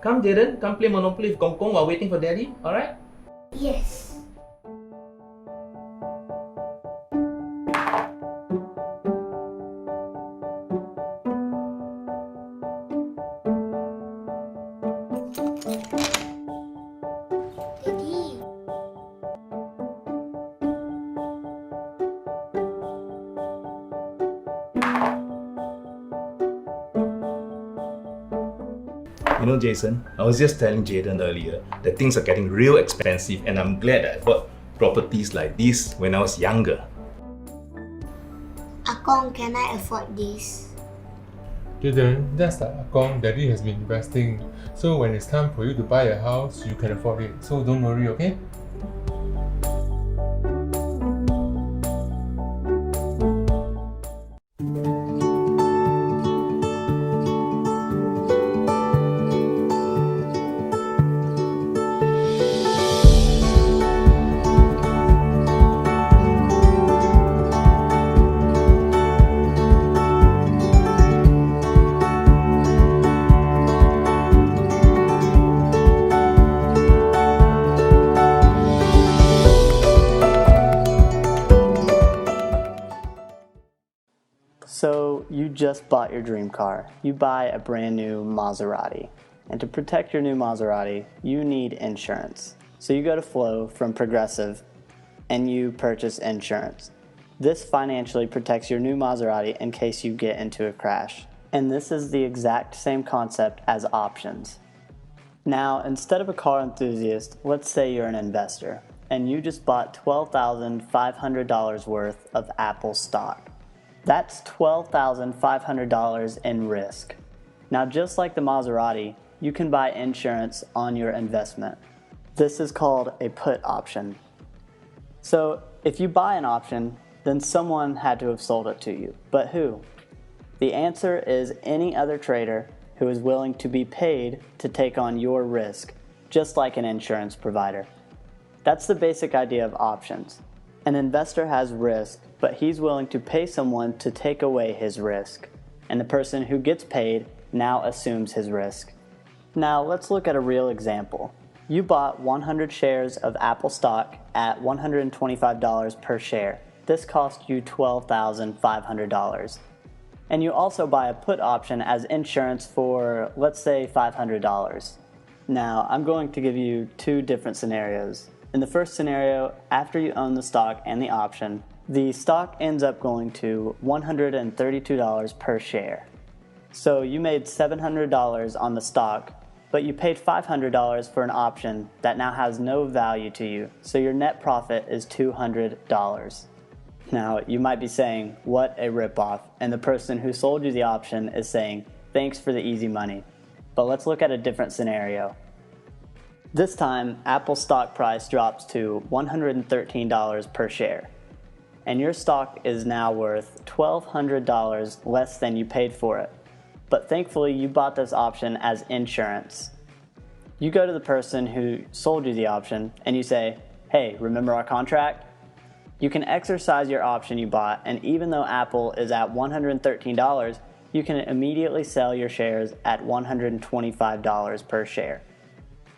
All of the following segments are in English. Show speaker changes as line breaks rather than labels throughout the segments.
come Jaden, come play Monopoly with Kong Kong while waiting for Daddy, alright?
Yes. Daddy.
You know, Jason, I was just telling Jaden earlier that things are getting real expensive, and I'm glad that I bought properties like this when I was younger.
Akong, can I afford this?
Jaden, that's the account Daddy has been investing. So when it's time for you to buy a house, you can afford it. So don't worry, okay?
So you just bought your dream car. You buy a brand new Maserati. And to protect your new Maserati, you need insurance. So you go to Flo from Progressive and you purchase insurance. This financially protects your new Maserati in case you get into a crash. And this is the exact same concept as options. Now, instead of a car enthusiast, let's say you're an investor and you just bought $12,500 worth of Apple stock. That's $12,500 in risk. Now, just like the Maserati, you can buy insurance on your investment. This is called a put option. So if you buy an option, then someone had to have sold it to you. But who? The answer is any other trader who is willing to be paid to take on your risk, just like an insurance provider. That's the basic idea of options. An investor has risk, but he's willing to pay someone to take away his risk. And the person who gets paid now assumes his risk. Now let's look at a real example. You bought 100 shares of Apple stock at $125 per share. This cost you $12,500. And you also buy a put option as insurance for, let's say, $500. Now, I'm going to give you two different scenarios. In the first scenario, after you own the stock and the option, the stock ends up going to $132 per share. So you made $700 on the stock, but you paid $500 for an option that now has no value to you. So your net profit is $200. Now, you might be saying, what a ripoff, and the person who sold you the option is saying, thanks for the easy money. But let's look at a different scenario. This time, Apple's stock price drops to $113 per share, and your stock is now worth $1,200 less than you paid for it. But thankfully, you bought this option as insurance. You go to the person who sold you the option and you say, hey, remember our contract? You can exercise your option you bought, and even though Apple is at $113, you can immediately sell your shares at $125 per share.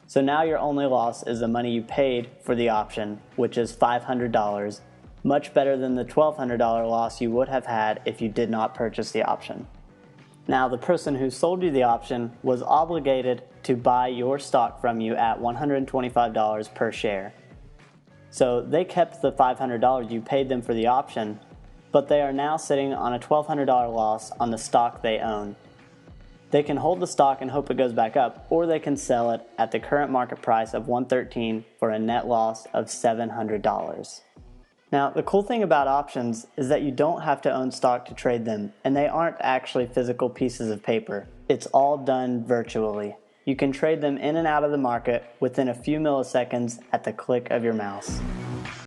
So now your only loss is the money you paid for the option, which is $500, much better than the $1,200 loss you would have had if you did not purchase the option. Now, the person who sold you the option was obligated to buy your stock from you at $125 per share. So they kept the $500 you paid them for the option, but they are now sitting on a $1,200 loss on the stock they own. They can hold the stock and hope it goes back up, or they can sell it at the current market price of $113 for a net loss of $700. Now, the cool thing about options is that you don't have to own stock to trade them, and they aren't actually physical pieces of paper. It's all done virtually. You can trade them in and out of the market within a few milliseconds at the click of your mouse.